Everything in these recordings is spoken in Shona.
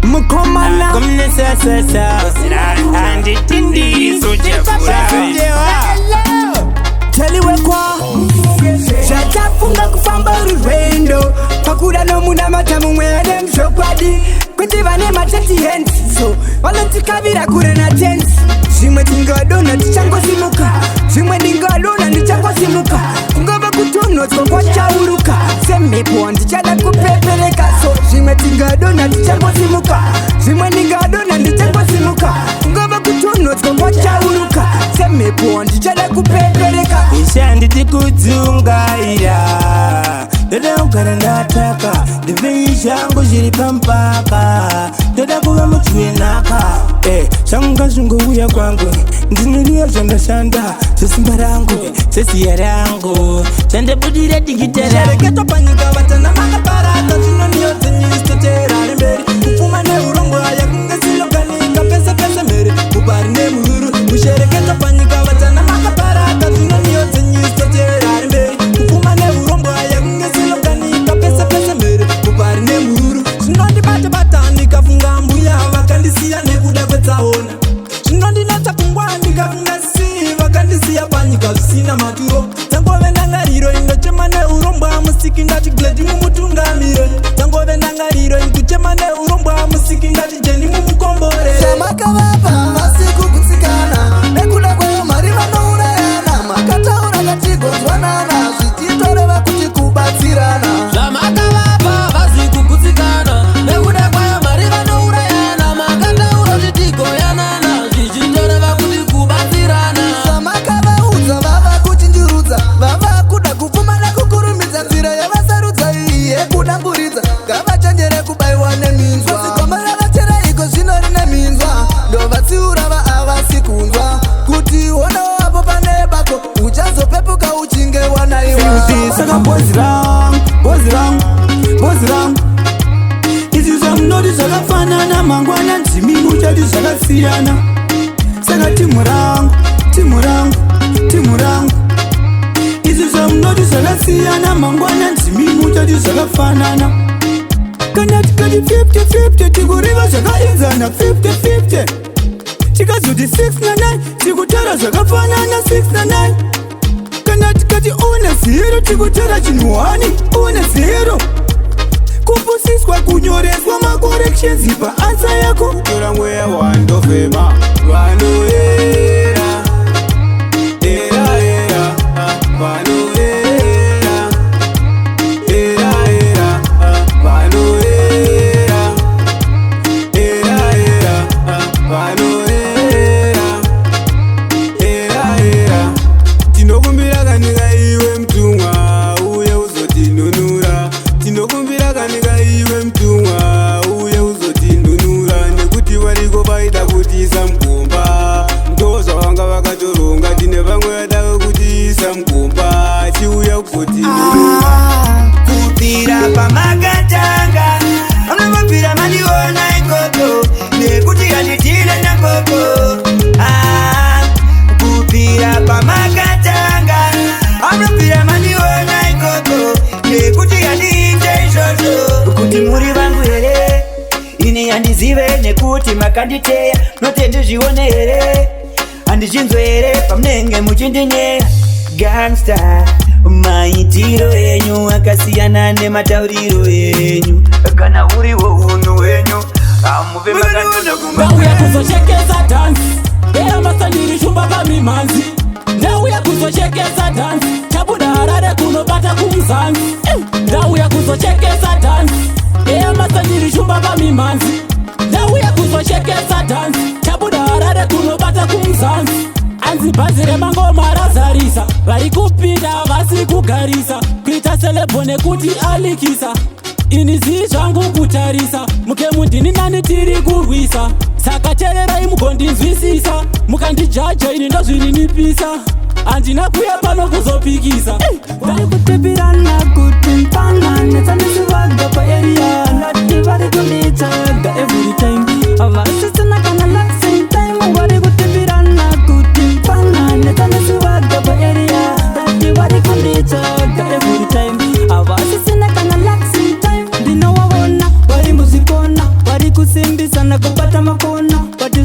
Mukomana Kumne sasa Andi tindi Sujefura Teliwe kwa Shatafunga kufamba urwendo Pakura no muna matamu mwene mshokwadi Kwitivane matati henti So walotikavira kure na tensi Shimwe tingadona tichango simuka Shimwe tingadona tichango simuka Ngova kutuno tko kwa chauruka Semepo antichala kupepeleka So shimwe tingadona tichango simuka Shimwe tingadona tichango simuka Ngova kutuno tko kwa chauruka Semepo antichala kupepeleka Ishandi tikudzungaira Dada ugara ndataka Divi shangu jiri pampaka Dada kuwa mchwenaka Shanga zungu uya kwangu Ndinulia shanda shanda Sesimba rangu, sesiya rangu Shanda budira digitara Shareketo panyika watana manga parata Chino niyote nyistotera Rimberi kufuma ne urongo Haya kungesilo kanika pesa pesa mere Mubari ne muhuru Mushereketo panyika watana manga parata Chino niyote nyistotera Rimberi kufuma ne urongo Haya kungesilo kanika pesa pesa mere Mubari ne muhuru Shinondi bata bata Nikafunga mbuya Wakandisia nekuda kwetaona Shinondi nata kungwa Nikafunga si Wakandisia panyika Sina maturo Tango vendanga hiro Indochema ne urombo Musiki ndati gledi mumutungamire Tango vendanga hiro Indochema ne urombo Musiki ndati jendi mumukombore Shamaka baba Masiku kutsikana Nekula kwa yo mariva no urayana Makata uragatigo zwanana Zititore wakuti kubatsirana Shamaka baba Masiku kutsikana Nekula kwa yo mariva no urayana Makata uragatigo yanana Zititore wakuti kubatsirana Shamaka bauza baba kuchinjurudza Baba kuda kufuma na kukurumidza Nzira yavasarudza iye kudamburidza Ngavachenjere kubaiwa neminzwa Sikomera vachera iko zvino rine minzwa Ndovatsiura vaavasi kunzwa Kuti ona wapo pane bako Uchazopepuka uchinge wanaiwa Saka bozi rangu Izi zvamunoti zvakafanana mangwana ndimi muchati zvakasiyana Saka timu rangu Izi zvamunoti zvakasiyana mangwana ndimi muchati zvakafanana Kana tikati 50-50 tikuriva zvakaenzana 50-50 Tikazoti 6 na 9 tikutara zvakafanana 6 na 9 Kana tikati una 0 tikutara chinhuwani una 0 Kupusiswa kunyoreswa makorekshens pa ansa yako Tora mweya wandofema Vanoera Era era Vanoera Era era Vanoera Era era Vanoera Era era Tinokumbira kanika iwe mtumwa Uye uzotinunura Tinokumbira kanika iwe mtumwa Uye uzotinunura Nekuti variko vaida kutiisa mgomba Ndoza wanga vakatoronga Tine vamwe vataka kutiisa mgomba Chiuya kuzotinunura Kupira pamakatanga Amamapira maniona ikoto Nekuti kanitile na koko Kupira pamakatanga Amamapira maniona ikoto Nekuti kanitile shoto Kuti muri vangu here Ini handizive nekuti makanditeya Notendi zvione here Handichinzwe here pamunenge muchindinyeya Gangsta Maitiro yenyu akasiyana nematauriro yenyu Kana uriwo unhu wenyu Amuve Ndauya kuzoshekeza dance Eya masandiri shumba pamimanzi Ndauya kuzoshekeza dance Chabuda harare kunobata kumzanzi Ndauya kuzoshekeza dance Eya masandiri shumba pamimanzi Ndauya kuzoshekeza dance Chabuda harare kunobata kumzanzi Anzi bhazi remangoma razarisa Vari kupinda vasi kugarisa Kuita selebho nekuti alikisa Ini zii zvangu kutarisa Muke mundini nani tiri kurwisa Saka tererai mugondinzwisisa Mukandijaja ini ndozvininipisa Andina kuya pano kuzopikisa Vari kutepirana kuti mpanga Netsanisivaga pa area Nati vari kunitsaga every time Avasisina kana like same time Vari kutepirana kuti mpanga Netsanisivaga pa area Nati vari kunitsaga every time Avasisina kana like same time Ndino wawona vari muzikona Vari kusim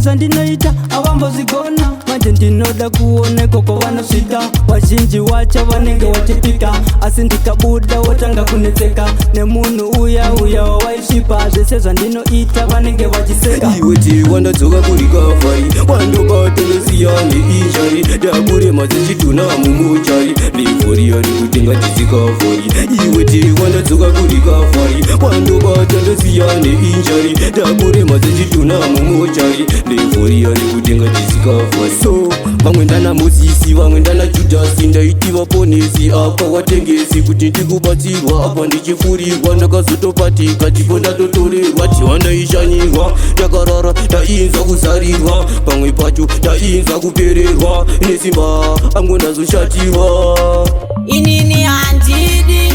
zvandinoita avambozigona manje ndinoda kuone koko vanosvika wazhinji wacho vanenge vachipika asi ndikabuda wotanga kunetseka nemunhu uya wawaisvipa zvese zvandinoita vanenge vachiseka iweti wandadzoka kuri kafari wandokatondosiya neinjari ndakurema dzichituna mumuchari leforiya rikutenga tisikafari iweti wandadzoka kuri kafari wandokatondosiya neinjari ndakurema dzichituna mumuchari leforiya rikutenga tisikafari so vamwe ndana mozisi vamwe ndana judhasi ndaiti vaponesi apa watengesi kuti ndikubatsirwa apa ndichifurirwa ndakazotopatika tipo ndatotorerwa tiwa ndaishanyirwa ndakarara ndainzwa kuzarirwa pamwe pacho ndainzwa kupererwa nesimba angu ndazoshatirwa inini handidi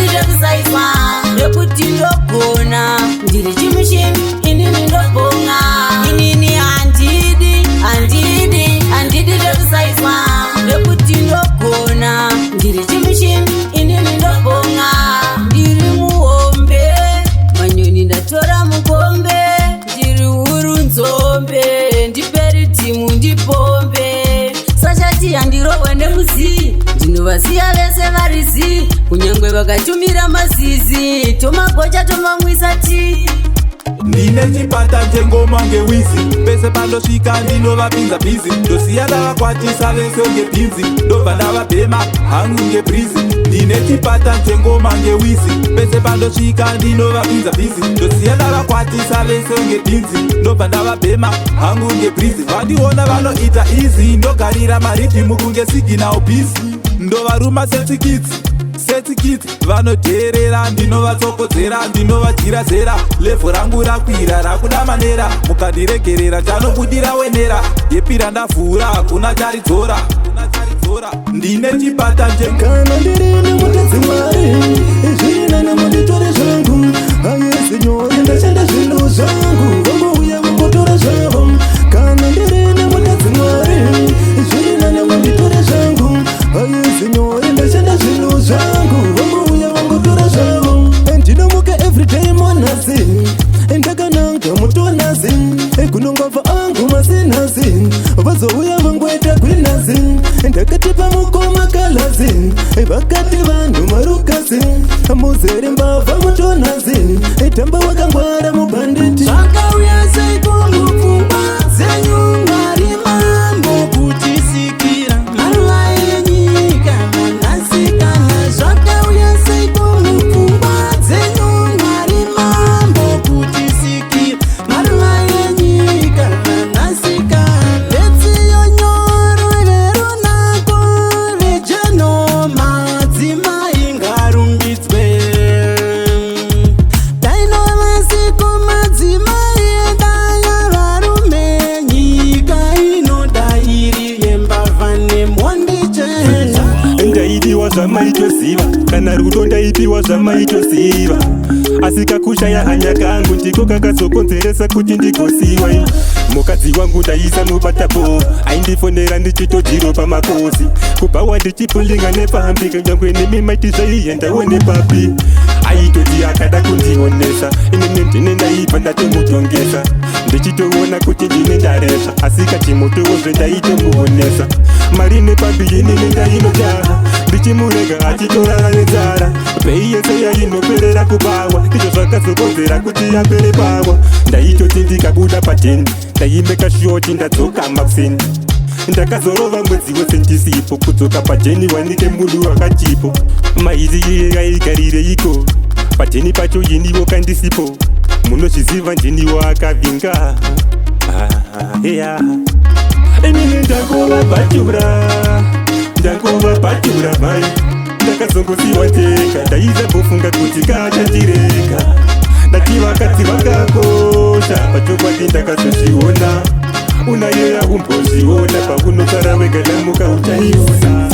zvekusaiswa rekuti ndogona ndiri chimushini inini ndobonga inini handidi zvekusaiswa rekuti ndogona ndiri chimushini inini ndobonga ndiri muhombe manyoni ndatora mukombe ndiri huru nzombe ndiperi timu ndipombe sashati handirohwe nemuzi ndinovasiya vese varizi kunyangwe vakatumira mazizi tomagocha tomamwisa tii ndine chipata chengoma ngewizi pese pandosvika ndinovapinza bhizi ndosiya ndavakwatisa vese ngebhinzi ndobva ndavabhema hangu ngebrizi ndine chipata chengoma ngewizi pese pandosvika ndinovapinza bhizi ndosiya ndavakwatisa vese ngebhinzi ndobva ndavabhema hangu ngebrizi vandiona vanoita izi ndogarira maridhimu kunge siginal bhizi ndovaruma setsikidzi vanodherera ndinovatsokodzera ndinovajira zera levhu rangu rakwira rakuda manera mukandiregerera chanobudira wenera yepira ndavhura hakuna charidzora ndine chipata kana ndirine mutadzi mwari zvinana munditore zvangu ayezinyori ndashanda zvinhu zvangu vambouya vangotora zvavo kana ndirine mutadzi mwari zvinana munditore zvangu ayezinyori ndashanda zvinhu zvangu vambouya vangotora zvavo ndinomuka everyday monasi ndakananga mutonasi kunongobva angu masinasi vazouya vangoita gwinasi ndakatipa mukoma kalazi vakati vanhu marukasi muzere mbavha mutonasi tamba wakangwara mubhanditi zvakauya seikumupfungwa dzenyu mwari mambo kutisikira maruva enyika vanasikana zvakauya seikumupfungwa dzenyu mwari mambo kutisikira maruva enyika vanasikana vetsiyo nyoro verunako vejenoma dzimai ngarumbidzwe tainovasiko madzimai edaya varume nyika inoda iri yembavha nemondichena ndaidiwa zvamaitoziva kana rudo ndaipiwa zvamaitoziva asi kakushaya hanya kangu ndiko kakazokonzeresa kuti ndigosiwa mukadzi wangu ndaisa mubatapo aindifonera ndichitojiro pamakosi kubva ndichipulinga nepambi nyangwe nemimaiti zvaiendawo nepapi aitoti akada kundionesa inini ndine ndaibva ndatomutongesa ndichitoona kuti ndine ndaresa asi kachimotowo zvendaitomuonesa mari nepambi inini ndainojaha ndichimurega achitorara nenzara pei yese yainoperera kubawa izvo zvakazokonzera kuti yapere pawa ndaitoti ndikabuda pateni ndaimeka shoti ndadzoka makuseni ndakazorova mwedzi wese ndisipo kudzoka pajeni wanike munhu wakachipo maizi iye aigarireiko pajeni pacho yiniwo kandisipo munozviziva ndiniwo akavinga inini ndakovabhatura mai ndakazongosiwa teka ndaizambofunga kuti kachandireka ndati vakadzi vakakosha pachokwadi ndakazozviona unayeya umbozviona paunotsara wega namuka uchaiona